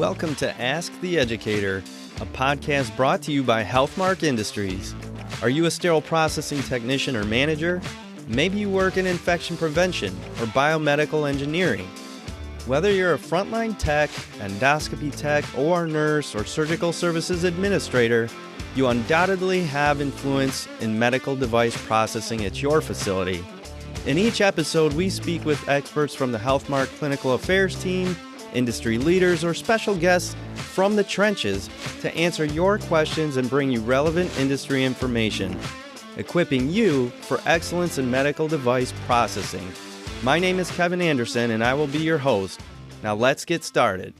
Welcome to Ask the Educator, a podcast brought to you by Healthmark Industries. Are you a sterile processing technician or manager? Maybe you work in infection prevention or biomedical engineering. Whether you're a frontline tech, endoscopy tech, or nurse, or surgical services administrator, you undoubtedly have influence in medical device processing at your facility. In each episode, we speak with experts from the Healthmark Clinical Affairs team, industry leaders, or special guests from the trenches to answer your questions and bring you relevant industry information, equipping you for excellence in medical device processing. My name is Kevin Anderson, and I will be your host. Now let's get started.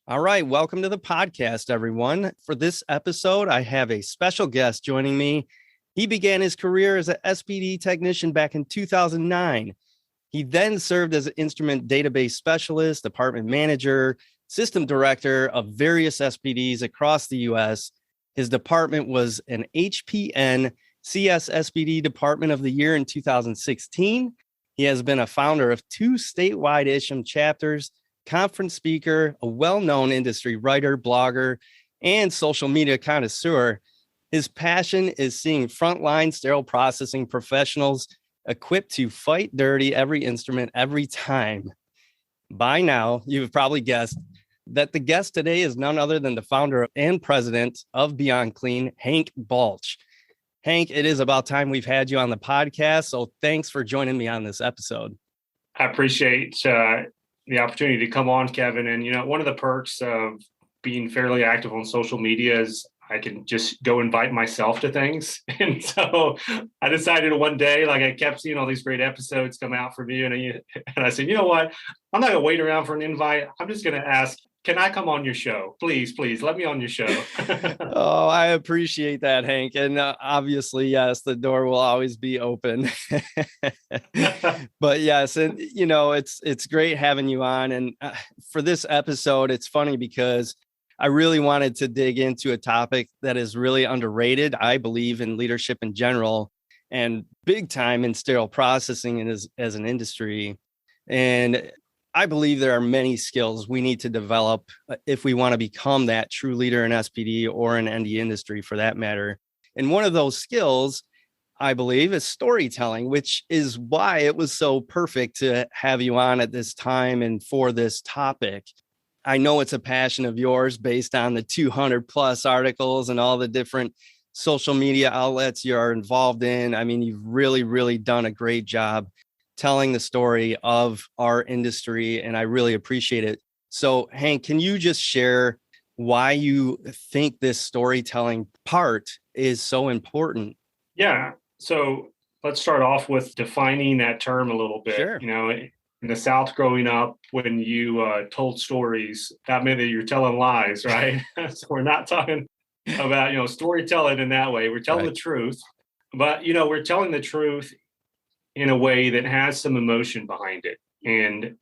All right, welcome to the podcast, everyone. For this episode, I have a special guest joining me. He began his career as an SPD technician back in 2009. He then served as an instrument database specialist, department manager, system director of various SPDs across the U.S. His department was an HPN CS-SPD Department of the Year in 2016. He has been a founder of 2 statewide ISHM chapters, conference speaker, a well-known industry writer, blogger, and social media connoisseur. His passion is seeing frontline sterile processing professionals equipped to fight dirty every instrument every time. By now, you've probably guessed that the guest today is none other than the founder and president of Beyond Clean, Hank Balch. Hank, it is about time we've had you on the podcast, so thanks for joining me on this episode. I appreciate the opportunity to come on, Kevin. And, one of the perks of being fairly active on social media is I can just go invite myself to things. And so I decided one day, I kept seeing all these great episodes come out from you. And I said, you know what? I'm not going to wait around for an invite. I'm just going to ask, can I come on your show? Please, let me on your show. Oh, I appreciate that, Hank. And obviously, yes, the door will always be open. But yes, and it's great having you on. And for this episode, it's funny because I really wanted to dig into a topic that is really underrated, I believe, in leadership in general, and big time in sterile processing and as an industry. And I believe there are many skills we need to develop if we want to become that true leader in SPD or in ND industry for that matter. And one of those skills, I believe, is storytelling, which is why it was so perfect to have you on at this time and for this topic. I know it's a passion of yours based on the 200 plus articles and all the different social media outlets you're involved in. I mean, you've really, really done a great job telling the story of our industry, and I really appreciate it. So, Hank, can you just share why you think this storytelling part is so important? Yeah. So let's start off with defining that term a little bit. Sure. In the South growing up, when you told stories, that meant that you're telling lies, right? So we're not talking about, storytelling in that way. We're telling the truth, but, we're telling the truth in a way that has some emotion behind it. And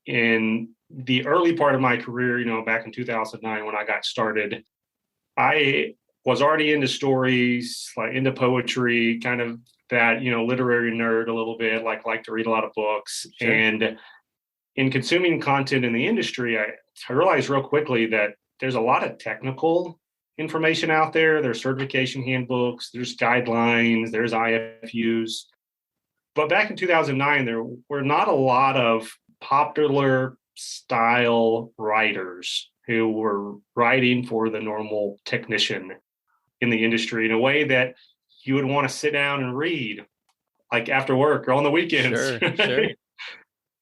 in the early part of my career, back in 2009, when I got started, I was already into stories, into poetry, kind of that, literary nerd a little bit, like to read a lot of books. Sure. And in consuming content in the industry, I realized real quickly that there's a lot of technical information out there. There's certification handbooks, there's guidelines, there's IFUs. But back in 2009, there were not a lot of popular style writers who were writing for the normal technician in the industry in a way that you would want to sit down and read, like after work or on the weekends. Sure.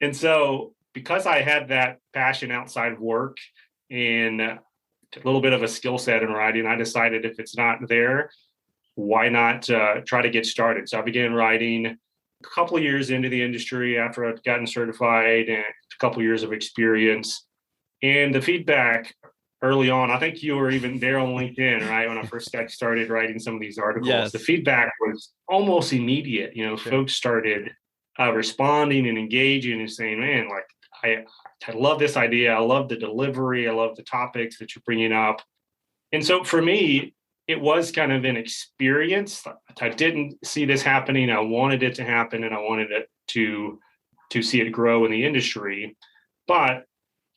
And so because I had that passion outside of work and a little bit of a skill set in writing, I decided if it's not there, why not try to get started? So I began writing a couple of years into the industry after I'd gotten certified and a couple of years of experience. And the feedback early on, I think you were even there on LinkedIn, right? When I first got started writing some of these articles, Yes. The feedback was almost immediate. Sure. Folks started responding and engaging and saying, man, I love this idea. I love the delivery. I love the topics that you're bringing up. And so for me, it was kind of an experience. I didn't see this happening. I wanted it to happen, and I wanted it to see it grow in the industry. But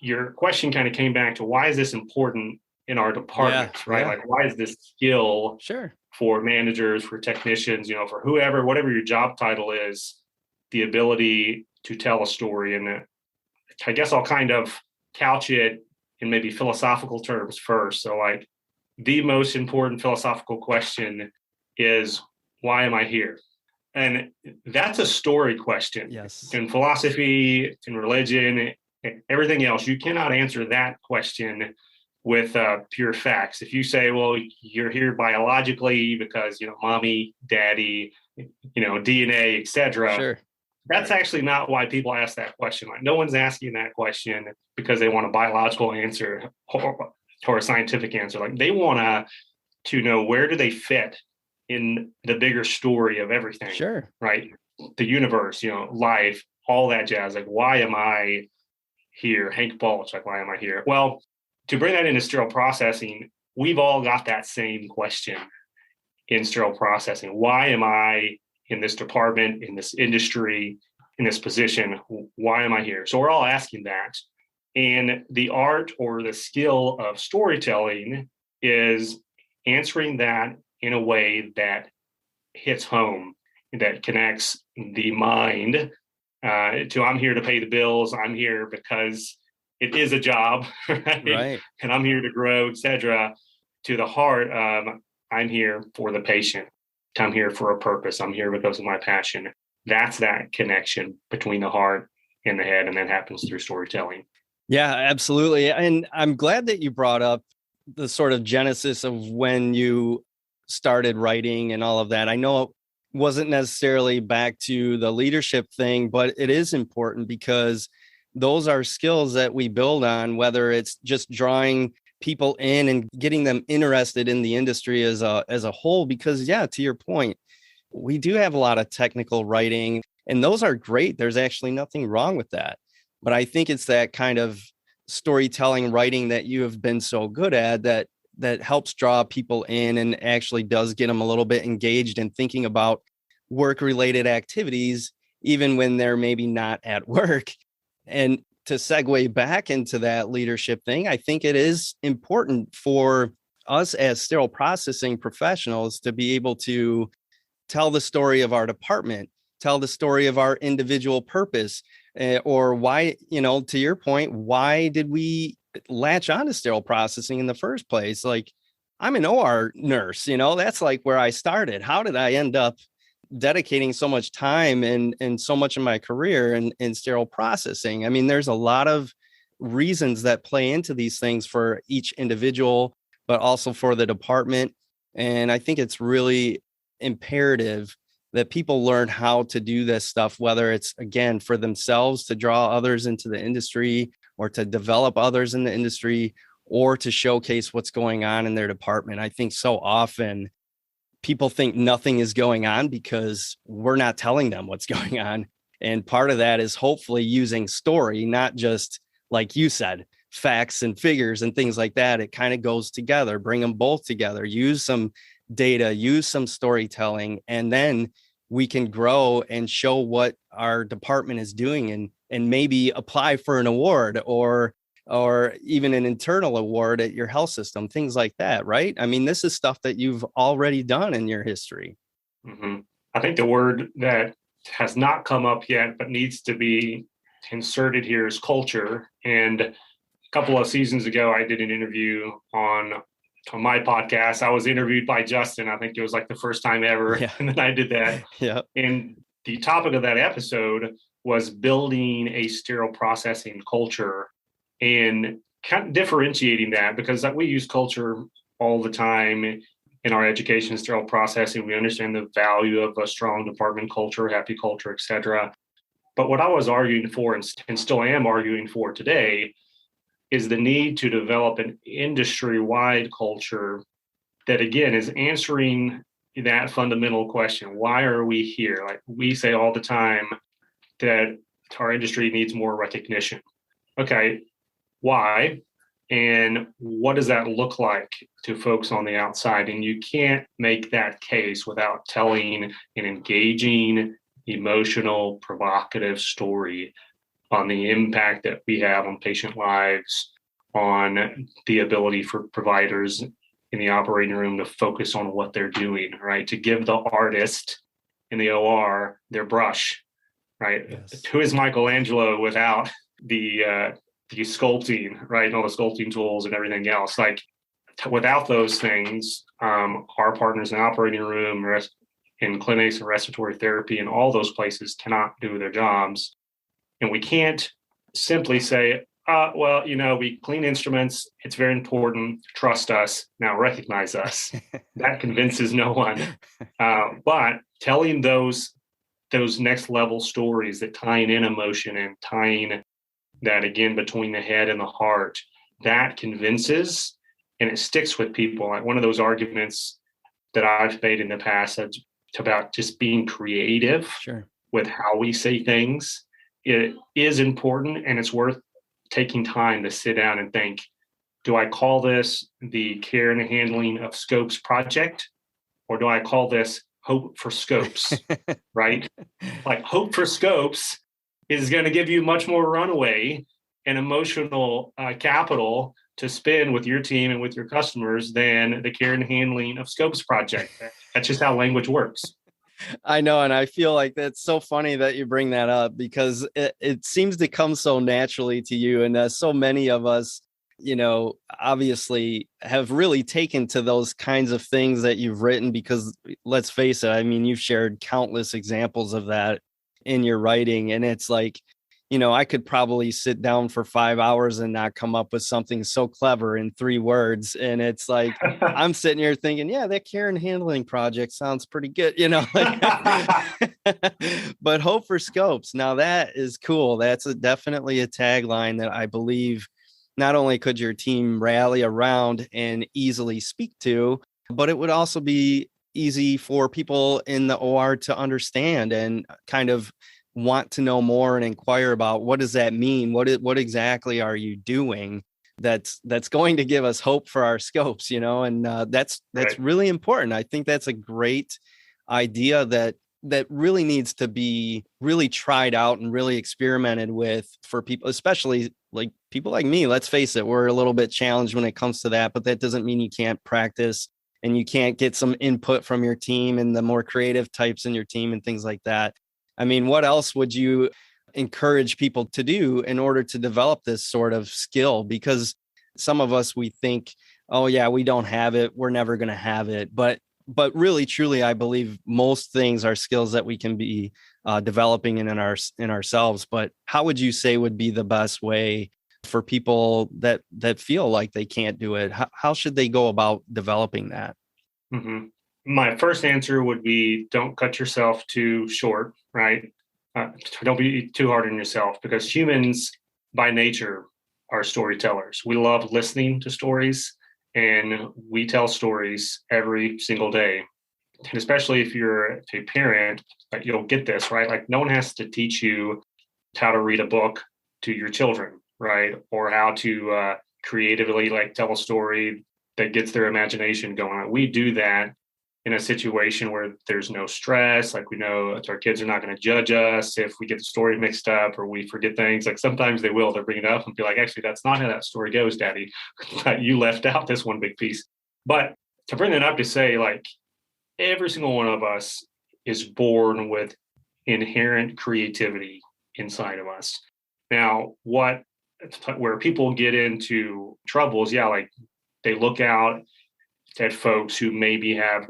your question kind of came back to why is this important in our departments, right? Yeah. Like, why is this skill Sure. for managers, for technicians, for whoever, whatever your job title is, the ability to tell a story? And I guess I'll kind of couch it in maybe philosophical terms first. So, like, the most important philosophical question is, why am I here? And that's a story question. Yes. In philosophy, in religion, everything else, you cannot answer that question with pure facts. If you say, well, you're here biologically because, mommy, daddy, DNA, etc., Sure. that's actually not why people ask that question. Like, no one's asking that question because they want a biological answer or a scientific answer. Like, they want to know, where do they fit in the bigger story of everything? Sure. Right? The universe, life, all that jazz. Like, why am I here? Hank Balch, like, why am I here? Well, to bring that into sterile processing, we've all got that same question in sterile processing. Why am I in this department, in this industry, in this position? Why am I here? So we're all asking that. And the art or the skill of storytelling is answering that in a way that hits home, that connects the mind to, I'm here to pay the bills. I'm here because it is a job, right? And I'm here to grow, etc. To the heart of, I'm here for the patient. I'm here for a purpose. I'm here because of my passion. That's that connection between the heart and the head, and that happens through storytelling. Yeah, absolutely. And I'm glad that you brought up the sort of genesis of when you started writing and all of that. I know it wasn't necessarily back to the leadership thing, but it is important because those are skills that we build on, whether it's just drawing people in and getting them interested in the industry as a whole. Because, yeah, to your point, we do have a lot of technical writing, and those are great. There's actually nothing wrong with that. But I think it's that kind of storytelling writing that you have been so good at that helps draw people in and actually does get them a little bit engaged in thinking about work-related activities, even when they're maybe not at work. And to segue back into that leadership thing, I think it is important for us as sterile processing professionals to be able to tell the story of our department, tell the story of our individual purpose, or why, to your point, why did we latch on to sterile processing in the first place? Like, I'm an OR nurse, that's like where I started. How did I end up dedicating so much time and so much of my career in sterile processing? I mean, there's a lot of reasons that play into these things for each individual, but also for the department. And I think it's really imperative that people learn how to do this stuff, whether it's, again, for themselves to draw others into the industry or to develop others in the industry or to showcase what's going on in their department. I think so often people think nothing is going on because we're not telling them what's going on. And part of that is hopefully using story, not just, like you said, facts and figures and things like that. It kind of goes together, bring them both together, use some data, use some storytelling, and then we can grow and show what our department is doing and maybe apply for an award or even an internal award at your health system, things like that, right? I mean, this is stuff that you've already done in your history. Mm-hmm. I think the word that has not come up yet, but needs to be inserted here is culture. And a couple of seasons ago, I did an interview on my podcast. I was interviewed by Justin. I think it was like the first time ever. Yeah. And then I did that. Yeah. And the topic of that episode was building a sterile processing culture and kind of differentiating that, because we use culture all the time in our education, sterile processing. We understand the value of a strong department culture, happy culture, et cetera. But what I was arguing for and still am arguing for today is the need to develop an industry-wide culture that, again, is answering that fundamental question. Why are we here? Like, we say all the time that our industry needs more recognition. Okay, why? And what does that look like to folks on the outside? And you can't make that case without telling an engaging, emotional, provocative story on the impact that we have on patient lives, on the ability for providers in the operating room to focus on what they're doing, right? To give the artist in the OR their brush, right? Yes. Who is Michelangelo without the sculpting, right? And all the sculpting tools and everything else. Like without those things, our partners in the operating room, in clinics and respiratory therapy and all those places cannot do their jobs. And we can't simply say, well, we clean instruments. It's very important. Trust us. Now recognize us. That convinces no one. But telling those next level stories that tying in emotion and tying that again between the head and the heart, that convinces and it sticks with people. Like one of those arguments that I've made in the past about just being creative with how we say things. It is important and it's worth taking time to sit down and think, do I call this the care and handling of scopes project? Or do I call this hope for scopes, right? Like hope for scopes is going to give you much more runway and emotional capital to spend with your team and with your customers than the care and handling of scopes project. That's just how language works. I know. And I feel like that's so funny that you bring that up because it seems to come so naturally to you. And so many of us, obviously have really taken to those kinds of things that you've written because let's face it, I mean, you've shared countless examples of that in your writing. And it's like, I could probably sit down for 5 hours and not come up with something so clever in 3 words. And it's like, I'm sitting here thinking, yeah, that care and handling project sounds pretty good, but hope for scopes. Now that is cool. That's definitely a tagline that I believe not only could your team rally around and easily speak to, but it would also be easy for people in the OR to understand and kind of want to know more and inquire about what does that mean? What exactly are you doing that's going to give us hope for our scopes, and that's right. Really important. I think that's a great idea that really needs to be really tried out and really experimented with for people, especially like people like me. Let's face it, we're a little bit challenged when it comes to that, but that doesn't mean you can't practice and you can't get some input from your team and the more creative types in your team and things like that. I mean, what else would you encourage people to do in order to develop this sort of skill? Because some of us, we think, oh yeah, we don't have it, we're never going to have it. But really, truly, I believe most things are skills that we can be developing in ourselves. But how would you say would be the best way for people that feel like they can't do it? How should they go about developing that? Mm-hmm. My first answer would be don't cut yourself too short, right? Don't be too hard on yourself because humans by nature are storytellers. We love listening to stories and we tell stories every single day. And especially if you're a parent, you'll get this, right? Like no one has to teach you how to read a book to your children, right? Or how to creatively tell a story that gets their imagination going. We do that in a situation where there's no stress, like we know our kids are not going to judge us if we get the story mixed up or we forget things. Like sometimes they will, they'll bring it up and be like, actually, that's not how that story goes, Daddy. You left out this one big piece. But to bring that up to say, every single one of us is born with inherent creativity inside of us. Now, where people get into trouble is, they look out at folks who maybe have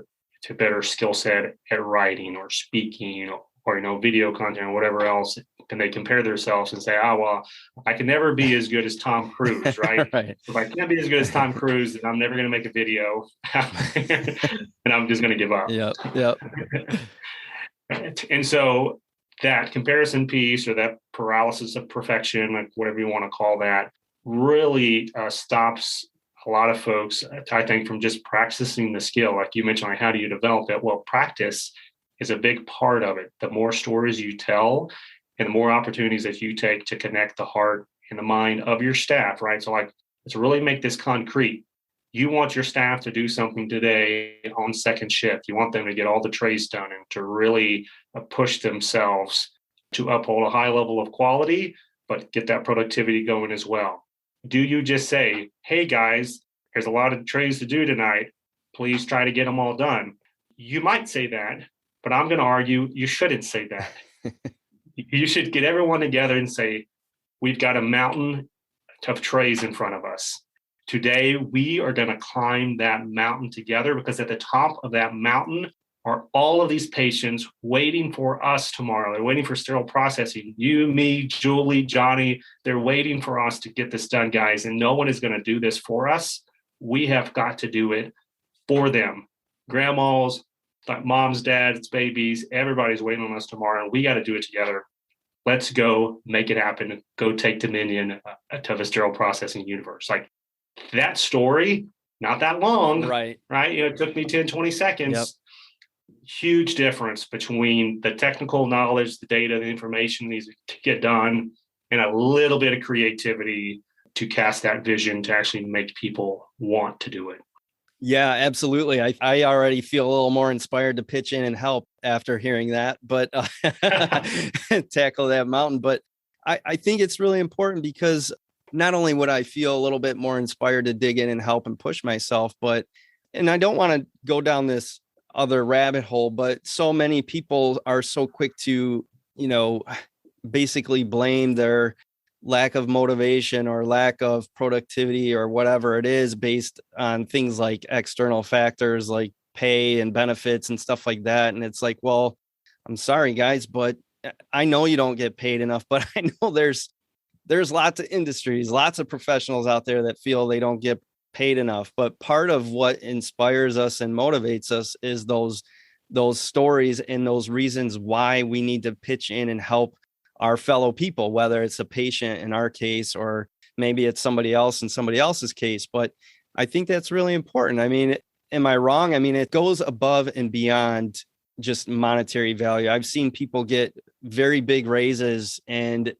a better skill set at writing or speaking or video content or whatever else, and they compare themselves and say, oh, well, I can never be as good as Tom Cruise, right? Right. If I can't be as good as Tom Cruise, then I'm never going to make a video and I'm just going to give up. Yep. And so that comparison piece or that paralysis of perfection, like whatever you want to call that, really stops a lot of folks, I think, from just practicing the skill. Like you mentioned, how do you develop it? Well, practice is a big part of it. The more stories you tell and the more opportunities that you take to connect the heart and the mind of your staff, right? So let's really make this concrete. You want your staff to do something today on second shift. You want them to get all the trays done and to really push themselves to uphold a high level of quality. but get that productivity going as well. Do you just say, hey guys, there's a lot of trays to do tonight. Please try to get them all done. You might say that, but I'm going to argue you shouldn't say that. You should get everyone together and say, we've got a mountain of trays in front of us. Today, we are going to climb that mountain together, because at the top of that mountain are all of these patients waiting for us tomorrow. They're waiting for sterile processing. You, me, Julie, Johnny, they're waiting for us to get this done, guys. And no one is going to do this for us. We have got to do it for them. Grandmas, moms, dads, babies, everybody's waiting on us tomorrow. And we got to do it together. Let's go make it happen. Go take dominion of the sterile processing universe. Like that story, not that long, right? It took me 10, 20 seconds. Yep. Huge difference between the technical knowledge, the data, the information needs to get done, and a little bit of creativity to cast that vision to actually make people want to do it. Yeah, absolutely. I already feel a little more inspired to pitch in and help after hearing that, but tackle that mountain. But I think it's really important, because not only would I feel a little bit more inspired to dig in and help and push myself, and I don't want to go down this other rabbit hole, but so many people are so quick to, basically blame their lack of motivation or lack of productivity or whatever it is based on things like external factors like pay and benefits and stuff like that. And it's like, well, I'm sorry guys, but I know you don't get paid enough, but I know there's lots of industries, lots of professionals out there that feel they don't get paid enough. But part of what inspires us and motivates us is those stories and those reasons why we need to pitch in and help our fellow people, whether it's a patient in our case, or maybe it's somebody else in somebody else's case. But I think that's really important. I mean, am I wrong? I mean, it goes above and beyond just monetary value. I've seen people get very big raises and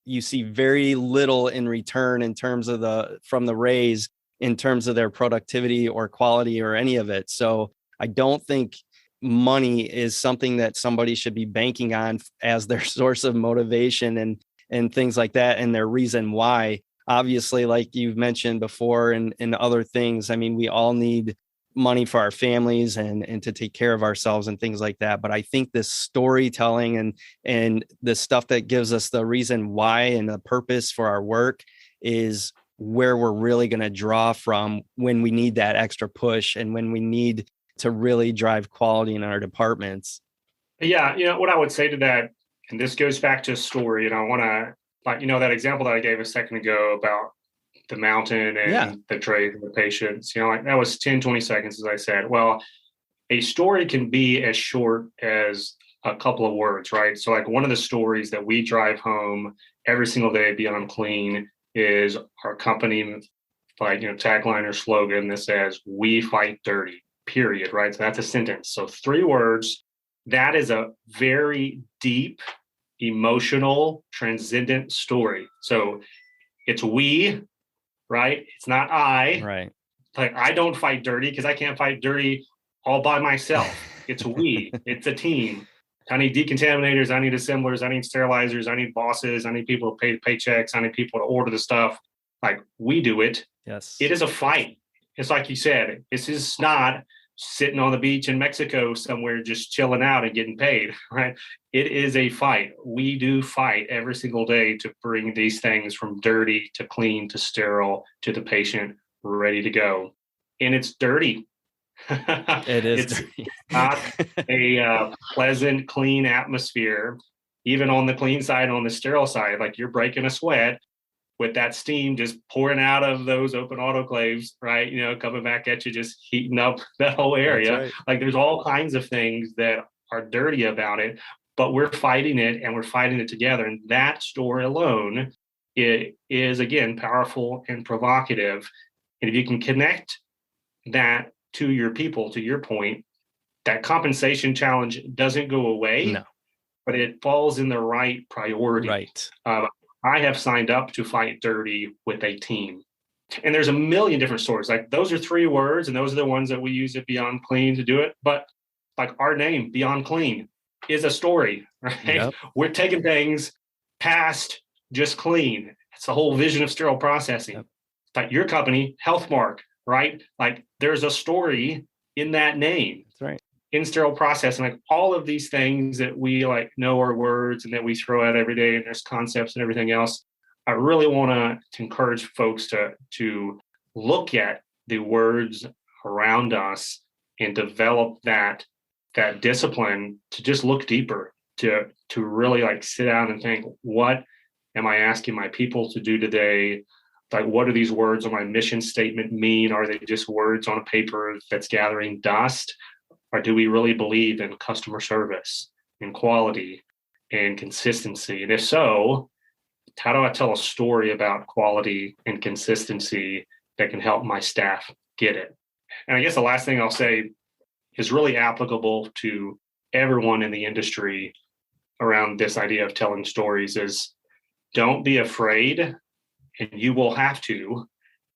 you see very little in return in terms of from the raise, in terms of their productivity or quality or any of it. So I don't think money is something that somebody should be banking on as their source of motivation and things like that, and their reason why. Obviously, like you've mentioned before, and other things, I mean, we all need money for our families and to take care of ourselves and things like that. But I think this storytelling and the stuff that gives us the reason why and the purpose for our work is where we're really going to draw from when we need that extra push and when we need to really drive quality in our departments. Yeah, what I would say to that, and this goes back to a story, and I want to, that example that I gave a second ago about the mountain and the tray and the patients, that was 10, 20 seconds, as I said. Well, a story can be as short as a couple of words, right? So like one of the stories that we drive home every single day Beyond Clean is our company, tagline or slogan that says, "We fight dirty." Period, right? So that's a sentence. So 3 words. That is a very deep, emotional, transcendent story. So it's we, right? It's not I. Right. Like I don't fight dirty because I can't fight dirty all by myself. It's we. It's a team. I need decontaminators. I need assemblers. I need sterilizers. I need bosses. I need people to pay paychecks. I need people to order the stuff. Like we do it. Yes. It is a fight. It's like you said, this is not sitting on the beach in Mexico somewhere just chilling out and getting paid, right? It is a fight. We do fight every single day to bring these things from dirty to clean to sterile to the patient ready to go. And it's dirty. It is It's not a pleasant, clean atmosphere, even on the clean side, on the sterile side. Like you're breaking a sweat with that steam just pouring out of those open autoclaves, right? Coming back at you, just heating up that whole area. Right. Like there's all kinds of things that are dirty about it, but we're fighting it and we're fighting it together. And that story alone, it is, again, powerful and provocative. And if you can connect that to your people, to your point, that compensation challenge doesn't go away, no, but it falls in the right priority. Right. I have signed up to fight dirty with a team. And there's a million different stories. Like those are 3 words, and those are the ones that we use at Beyond Clean to do it. But like our name, Beyond Clean, is a story, right? Yep. We're taking things past just clean. It's the whole vision of sterile processing. Yep. Like your company, Healthmark, right? Like there's a story in that name. That's right. In sterile processing, like all of these things that we like know are words and that we throw out every day, and there's concepts and everything else. I really want to encourage folks to look at the words around us and develop that discipline to just look deeper, to really like sit down and think, what am I asking my people to do today? Like, what do these words on my mission statement mean? Are they just words on a paper that's gathering dust? Or do we really believe in customer service and quality and consistency? And if so, how do I tell a story about quality and consistency that can help my staff get it? And I guess the last thing I'll say is really applicable to everyone in the industry around this idea of telling stories is don't be afraid, and you will have to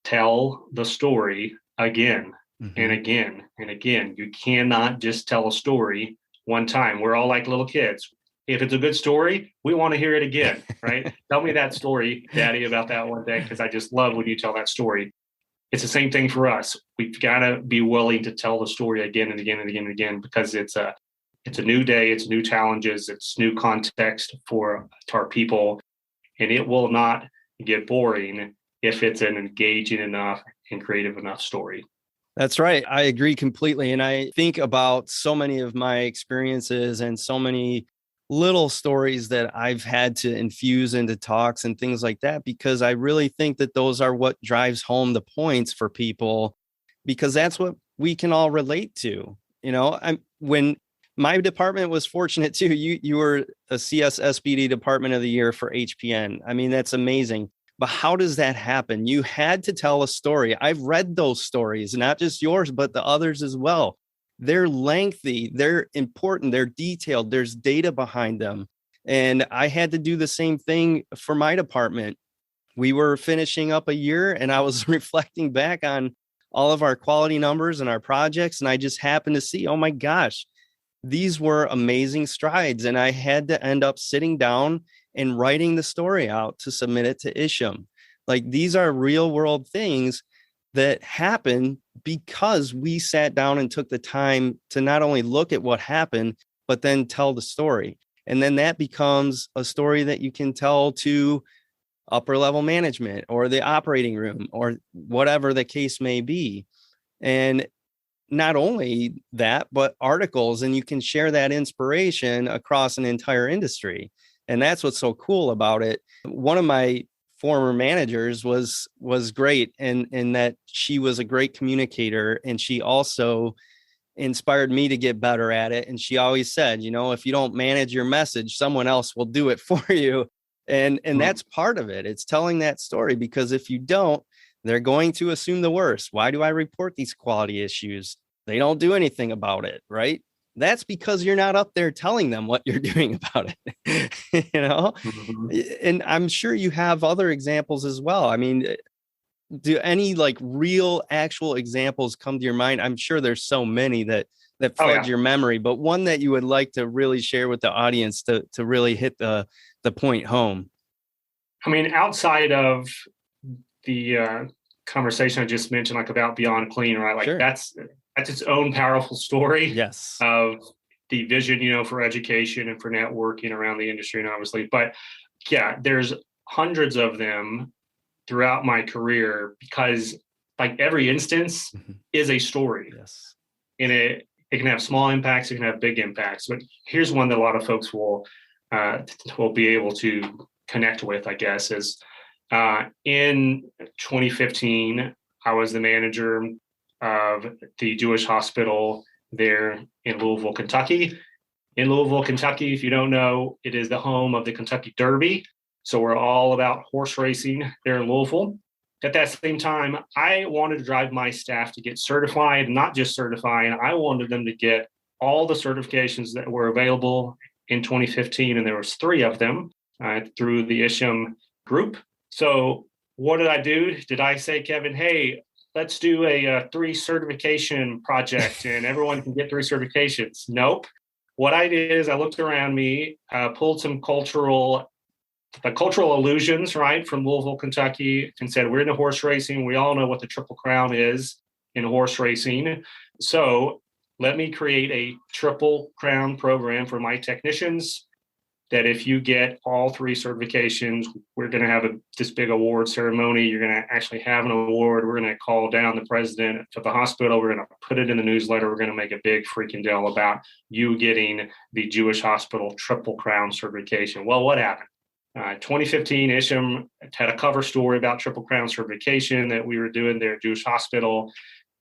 tell the story again and again and again. You cannot just tell a story one time. We're all like little kids. If it's a good story, we want to hear it again, right? Tell me that story, Daddy, about that one day, because I just love when you tell that story. It's the same thing for us. We've got to be willing to tell the story again and again and again and again, because it's a new day, it's new challenges, it's new context for our people, and it will not get boring if it's an engaging enough and creative enough story. That's right. I agree completely. And I think about so many of my experiences and so many little stories that I've had to infuse into talks and things like that, because I really think that those are what drives home the points for people, because that's what we can all relate to. You know, when my department was fortunate too, you were a SPD Department of the Year for HPN. I mean, that's amazing. But how does that happen? You had to tell a story. I've read those stories, not just yours, but the others as well. They're lengthy, they're important, they're detailed, there's data behind them. And I had to do the same thing for my department. We were finishing up a year and I was reflecting back on all of our quality numbers and our projects. And I just happened to see, oh my gosh, these were amazing strides. And I had to end up sitting down and writing the story out to submit it to ISHM. Like, these are real world things that happen because we sat down and took the time to not only look at what happened, but then tell the story. And then that becomes a story that you can tell to upper level management or the operating room or whatever the case may be. And not only that, but articles, and you can share that inspiration across an entire industry. And that's what's so cool about it. One of my former managers was great in that she was a great communicator, and she also inspired me to get better at it. And she always said, you know, if you don't manage your message, someone else will do it for you. And that's part of it. It's telling that story, because if you don't, they're going to assume the worst. Why do I report these quality issues? They don't do anything about it, right? That's because you're not up there telling them what you're doing about it, you know? And I'm sure you have other examples as well. I mean, do any like real actual examples come to your mind? I'm sure there's so many that flood your memory, but one that you would like to really share with the audience to really hit the point home. I mean, outside of the conversation I just mentioned, like about Beyond Clean, right? Like that's its own powerful story. Yes. Of the vision, you know, for education and for networking around the industry, and obviously, but yeah, there's hundreds of them throughout my career, because like every instance is a story. Yes. And it can have small impacts, it can have big impacts. But here's one that a lot of folks will be able to connect with, I guess, is in 2015, I was the manager of the Jewish hospital there in Louisville, Kentucky. In Louisville, Kentucky, if you don't know, it is the home of the Kentucky Derby. So we're all about horse racing there in Louisville. At that same time, I wanted to drive my staff to get certified, not just certifying. I wanted them to get all the certifications that were available in 2015, and there was 3 of them through the ISHM group. So what did I do? Did I say, Kevin, hey, let's do a 3 certification project and everyone can get 3 certifications? Nope. What I did is I looked around me, pulled some cultural the cultural illusions, right, from Louisville, Kentucky, and said, we're into horse racing. We all know what the Triple Crown is in horse racing. So let me create a Triple Crown program for my technicians that if you get all 3 certifications, we're going to have this big award ceremony. You're going to actually have an award. We're going to call down the president of the hospital. We're going to put it in the newsletter. We're going to make a big freaking deal about you getting the Jewish Hospital Triple Crown certification. Well, what happened? 2015, Isham had a cover story about Triple Crown certification that we were doing there at Jewish Hospital,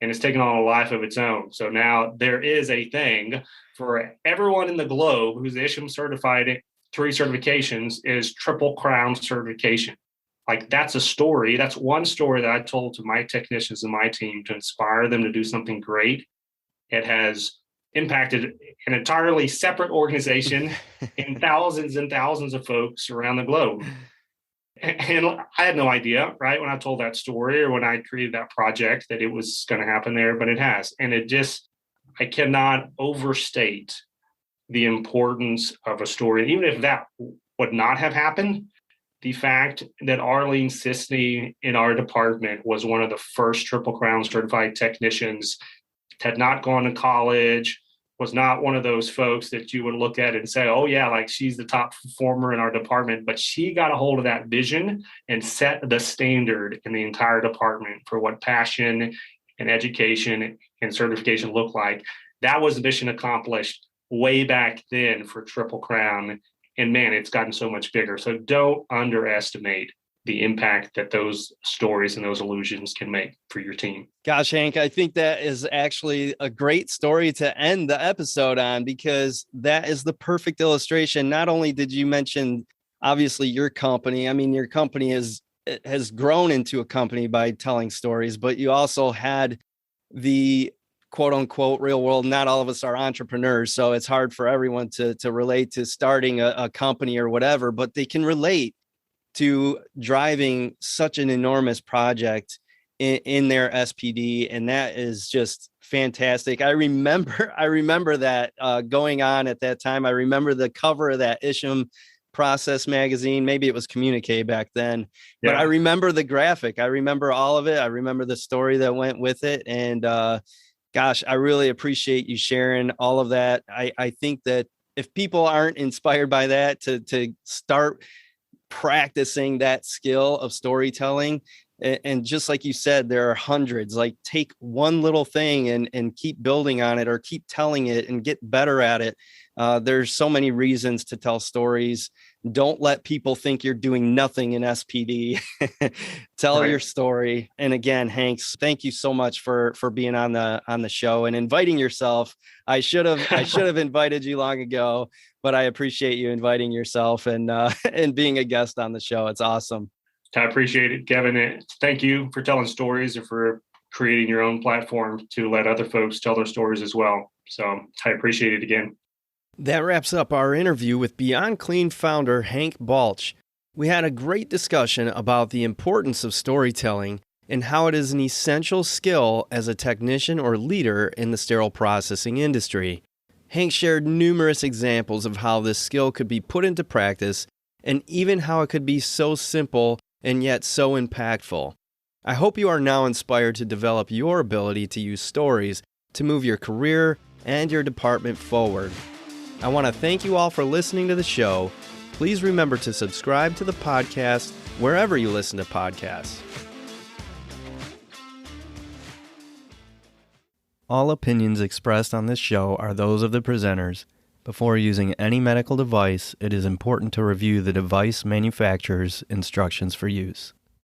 and it's taken on a life of its own. So now there is a thing for everyone in the globe who's Isham certified 3 certifications is Triple Crown certification. Like that's a story. That's one story that I told to my technicians and my team to inspire them to do something great. It has impacted an entirely separate organization and thousands of folks around the globe. And I had no idea, right, when I told that story or when I created that project that it was going to happen there, but it has. And I cannot overstate the importance of a story. And even if that would not have happened, the fact that Arlene Sisney in our department was one of the first Triple Crown certified technicians, had not gone to college, was not one of those folks that you would look at and say, oh yeah, like she's the top performer in our department, but she got a hold of that vision and set the standard in the entire department for what passion and education and certification look like. That was mission accomplished way back then for Triple Crown. And man, it's gotten so much bigger. So don't underestimate the impact that those stories and those illusions can make for your team. Gosh, Hank, I think that is actually a great story to end the episode on, because that is the perfect illustration. Not only did you mention, obviously, your company, I mean, your company has grown into a company by telling stories, but you also had the quote unquote real world. Not all of us are entrepreneurs, so it's hard for everyone to relate to starting a company or whatever, but they can relate to driving such an enormous project in their SPD. And that is just fantastic. I remember that going on at that time. I remember the cover of that Isham Process magazine. Maybe it was Communique back then, but I remember the graphic. I remember all of it. I remember the story that went with it. And gosh, I really appreciate you sharing all of that. I think that if people aren't inspired by that to start practicing that skill of storytelling, and just like you said, there are hundreds, like take one little thing and keep building on it, or keep telling it and get better at it. There's so many reasons to tell stories. Don't let people think you're doing nothing in SPD. Tell your story. And again, Hanks, thank you so much for being on the show and inviting yourself. I should have invited you long ago, but I appreciate you inviting yourself and being a guest on the show. It's awesome. I appreciate it, Kevin. Thank you for telling stories and for creating your own platform to let other folks tell their stories as well. So I appreciate it again. That wraps up our interview with Beyond Clean founder Hank Balch. We had a great discussion about the importance of storytelling and how it is an essential skill as a technician or leader in the sterile processing industry. Hank shared numerous examples of how this skill could be put into practice, and even how it could be so simple and yet so impactful. I hope you are now inspired to develop your ability to use stories to move your career and your department forward. I want to thank you all for listening to the show. Please remember to subscribe to the podcast wherever you listen to podcasts. All opinions expressed on this show are those of the presenters. Before using any medical device, it is important to review the device manufacturer's instructions for use.